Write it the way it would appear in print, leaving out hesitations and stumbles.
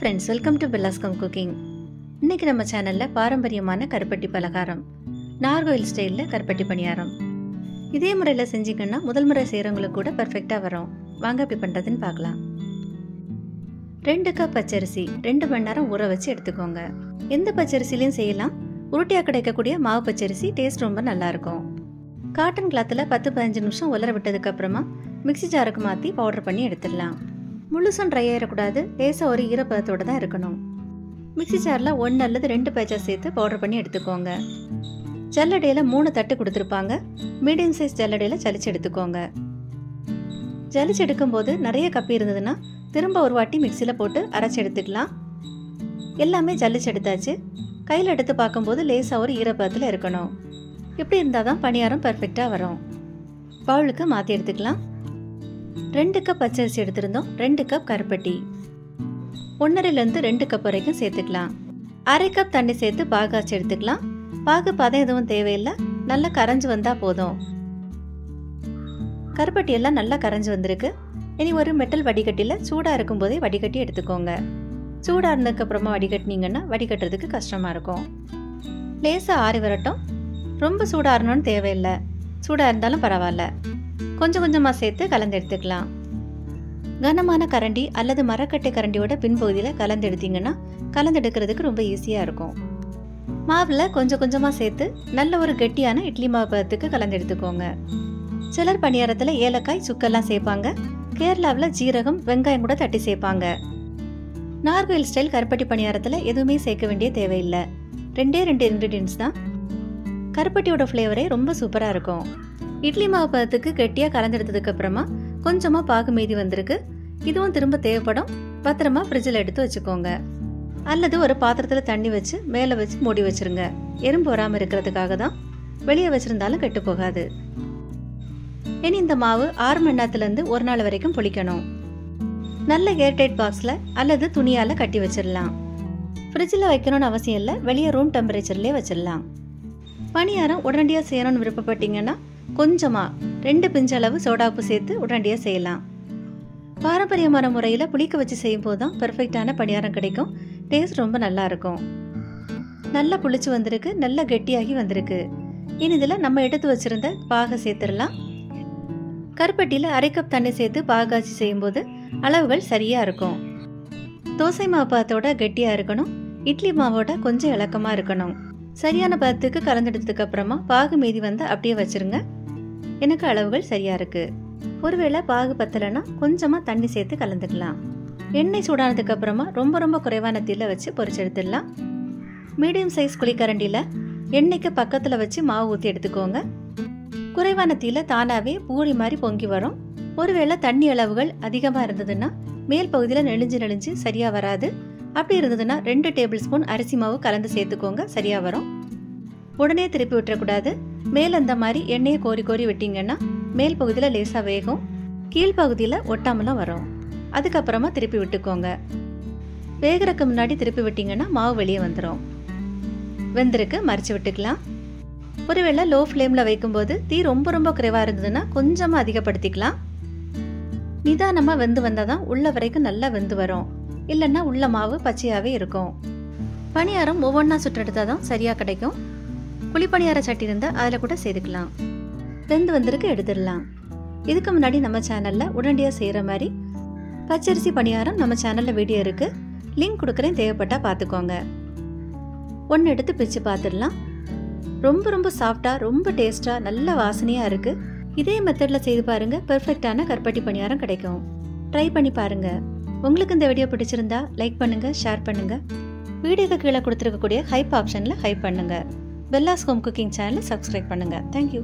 friends, welcome to Bella's Home Cooking. இன்னைக்கு நம்ம சேனல்ல பாரம்பரியமான கருப்பட்டி பலகாரம் நார்கோயில் ஸ்டைல்ல கருப்பட்டி பணியாரம். இதே முறையில செஞ்சீங்கன்னா முதல் முறை செய்றவங்களுக்கு கூட பெர்ஃபெக்ட்டா வரும். வாங்க எப்படி பண்றதுன்னு பார்க்கலாம். 2 கப் பச்சரிசி 2 மணி நேரம் ஊற வச்சு எடுத்துக்கோங்க. எந்த பச்சரிசிலையும் செய்யலாம். உருட்டியா கிடைக்கக்கூடிய மாவு பச்சரிசி டேஸ்ட் ரொம்ப நல்லா இருக்கும். காட்டன் கிளாத்ல 10-15 நிமிஷம் உலர விட்டதுக்கு அப்புறமா மிக்ஸி ஜாருக்கு மாத்தி பவுடர் பண்ணி எடுத்துடலாம். முழுசும் ட்ரை ஆயிடக்கூடாது, லேசாக ஒரு ஈரப்பதத்தோடு தான் இருக்கணும். மிக்ஸி ஜாரில் 1 அல்லது 2 பேச்சா சேர்த்து பவுடர் பண்ணி எடுத்துக்கோங்க. ஜல்லடையில் 3 தட்டு கொடுத்துருப்பாங்க. மீடியம் சைஸ் ஜல்லடையில் ஜலிச்சு எடுத்துக்கோங்க. ஜலிச்சு எடுக்கும்போது நிறைய கப்பி இருந்ததுன்னா திரும்ப ஒரு வாட்டி மிக்சியில் போட்டு அரைச்சி எடுத்துக்கலாம். எல்லாமே ஜல்லிச்சு எடுத்தாச்சு. கையில் எடுத்து பார்க்கும்போது லேசாக ஒரு ஈரப்பதத்தில் இருக்கணும். இப்படி இருந்தால் தான் பணியாரம் பர்ஃபெக்டாக வரும். பவுலுக்கு மாற்றி எடுத்துக்கலாம். 2 கப் பச்சரிசி எடுத்திருந்தோம். 2 கப் கருப்பட்டி 1.5 to 2 கப் வரைக்கும் சேர்த்துக்கலாம். 1/2 கப் தண்ணி சேர்த்து பாகாச்சு எடுத்துக்கலாம். பாகு பதம் எதுவும் தேவையில்லை, நல்லா கரைஞ்சு வந்தா போதும். கருப்பட்டி எல்லாம் நல்லா கரைஞ்சு வந்திருக்கு. இனி ஒரு மெட்டல் வடிகட்டியில் சூடா இருக்கும் போதே வடிகட்டி எடுத்துக்கோங்க. சூடா இருந்ததுக்கு அப்புறமா வடிகட்டினீங்கன்னா வடிகட்டுறதுக்கு கஷ்டமா இருக்கும். லேசா ஆறி வரட்டும். ரொம்ப சூடாறணும்னு தேவையில்லை, சூடா இருந்தாலும் பரவாயில்ல. கொஞ்சம் கொஞ்சமாக சேர்த்து கலந்து எடுத்துக்கலாம். கனமான கரண்டி அல்லது மரக்கட்டை கரண்டியோட பின்பகுதியில் கலந்து எடுத்தீங்கன்னா கலந்து எடுக்கிறதுக்கு ரொம்ப ஈஸியாக இருக்கும். மாவில் கொஞ்சம் கொஞ்சமாக சேர்த்து நல்ல ஒரு கெட்டியான இட்லி மாவு பதத்துக்கு கலந்து எடுத்துக்கோங்க. சிலர் பணியாரத்தில் ஏலக்காய் சுக்கெல்லாம் சேர்ப்பாங்க. கேரளாவில் ஜீரகம் வெங்காயம் கூட தட்டி சேர்ப்பாங்க. நார்கோயில் ஸ்டைல் கருப்பட்டி பணியாரத்தில் எதுவுமே சேர்க்க வேண்டிய தேவையில்லை. 2 இன்க்ரீடியன்ஸ் தான். கருப்பட்டியோட ஃப்ளேவரே ரொம்ப சூப்பராக இருக்கும். இட்லி மாவு பதத்துக்கு கெட்டியாக கலந்தெடுத்ததுக்கு அப்புறமா கொஞ்சமா பாகு மீதி வந்திருக்கு. இதுவும் திரும்ப தேவைப்படும். பத்திரமா ஃப்ரிட்ஜில் எடுத்து வச்சுக்கோங்க. அல்லது ஒரு பாத்திரத்தில் தண்ணி வச்சு மேலே வச்சு மூடி வச்சிருங்க. எறும்பு வராமல் இருக்கிறதுக்காக தான். வெளியே வச்சிருந்தாலும் கெட்டு போகாது. இனி இந்த மாவு 6 மணி நேரத்துலேருந்து 1 நாள் வரைக்கும் புளிக்கணும். நல்ல ஏர்டைட் பாக்ஸில் அல்லது துணியால் கட்டி வச்சிடலாம். ஃப்ரிட்ஜில் வைக்கணும்னு அவசியம் இல்லை, வெளியே ரூம் டெம்பரேச்சர்லேயே வச்சிடலாம். பணியாரம் உடனடியாக செய்யணும்னு விருப்பப்பட்டீங்கன்னா கொஞ்சமா 2 பிஞ்ச் அளவு சோடாப்பு சேர்த்து உடனடியாக செய்யலாம். பாரம்பரியமான முறையில் புளிக்க வச்சு செய்யும் போது தான் பெர்ஃபெக்டான பணியாரம் கிடைக்கும். டேஸ்ட் ரொம்ப நல்லா இருக்கும். நல்லா புளிச்சு வந்திருக்கு, நல்லா கெட்டியாகி வந்திருக்கு. இனி இதில் நம்ம எடுத்து வச்சிருந்த பாகை சேர்த்துடலாம். கருப்பட்டியில் 1/2 கப் தண்ணி சேர்த்து பாகாச்சி செய்யும்போது அளவுகள் சரியா இருக்கும். தோசை மாவு பதத்தோட கெட்டியாக இருக்கணும். இட்லி மாவோட கொஞ்சம் இலக்கமாக இருக்கணும். சரியான பதத்துக்கு கலந்தெடுத்ததுக்கு அப்புறமா பாகு மீதி வந்து அப்படியே வச்சிருங்க. எனக்கு அளவுகள் சரியா இருக்கு. ஒருவேளை பாகு பத்தலைன்னா கொஞ்சமா தண்ணி சேர்த்து கலந்துக்கலாம். எண்ணெய் சூடானதுக்கு அப்புறமா ரொம்ப குறைவான தீயில வச்சு பொரிச்சு எடுத்துடலாம். மீடியம் சைஸ் குழிக்கரண்டியில எண்ணெய்க்கு பக்கத்துல வச்சு மாவு ஊற்றி எடுத்துக்கோங்க. குறைவான தீயில தானாவே பூரி மாதிரி பொங்கி வரும். ஒருவேளை தண்ணி அளவுகள் அதிகமா இருந்ததுன்னா மேல் பகுதியில நெளிஞ்சு சரியா வராது. அப்படி இருந்ததுன்னா 2 டேபிள் ஸ்பூன் அரிசி மாவு கலந்து சேர்த்துக்கோங்க, சரியா வரும். உடனே திருப்பி விட்டுறக்கூடாது. மேல் அந்த மாதிரி எண்ணெயை கோரி விட்டீங்கன்னா மேல் பகுதியில் லேசாக வேகும், கீழ்ப்பகுதியில் ஒட்டாமலாம் வரும். அதுக்கப்புறமா திருப்பி விட்டுக்கோங்க. வேகிறதுக்கு முன்னாடி திருப்பி விட்டீங்கன்னா மாவு வெளியே வந்துடும். வெந்திருக்கு, மறிச்சு விட்டுக்கலாம். ஒருவேளை லோ ஃப்ளேமில் வைக்கும்போது தீ ரொம்ப குறைவாக இருந்ததுன்னா கொஞ்சமாக அதிகப்படுத்திக்கலாம். நிதானமாக வெந்து வந்தால் தான் உள்ள வரைக்கும் நல்லா வெந்து வரும். இல்லைன்னா உள்ள மாவு பச்சையாகவே இருக்கும். பணியாரம் ஒவ்வொன்றா சுற்றெடுத்தால் தான் சரியாக கிடைக்கும். குழிப்பணியார சட்டி இருந்தால் அதில் கூட சேர்த்துக்கலாம். வெந்து வந்திருக்கு, எடுத்துடலாம். இதுக்கு முன்னாடி நம்ம சேனலில் உடனடியாக செய்கிற மாதிரி பச்சரிசி பணியாரம் நம்ம சேனலில் வீடியோ இருக்குது. லிங்க் கொடுக்குறேன், தேவைப்பட்டால் பார்த்துக்கோங்க. ஒன்று எடுத்து பிச்சு பார்த்துடலாம். ரொம்ப சாஃப்டாக, ரொம்ப டேஸ்ட்டாக, நல்ல வாசனையாக இருக்குது. இதே மெத்தடில் செய்து பாருங்கள், பெர்ஃபெக்டான கருப்பட்டி பணியாரம் கிடைக்கும். ட்ரை பண்ணி பாருங்கள். உங்களுக்கு இந்த வீடியோ பிடிச்சிருந்தா லைக் பண்ணுங்க, ஷேர் பண்ணுங்க. வீடியோக்கு கீழே கொடுத்துருக்கக்கூடிய ஹைப் ஆப்ஷனில் ஹைப் பண்ணுங்க. பெல்லாஸ் ஹோம் குக்கிங் சேனலை சப்ஸ்கிரைப் பண்ணுங்க. தேங்க்யூ.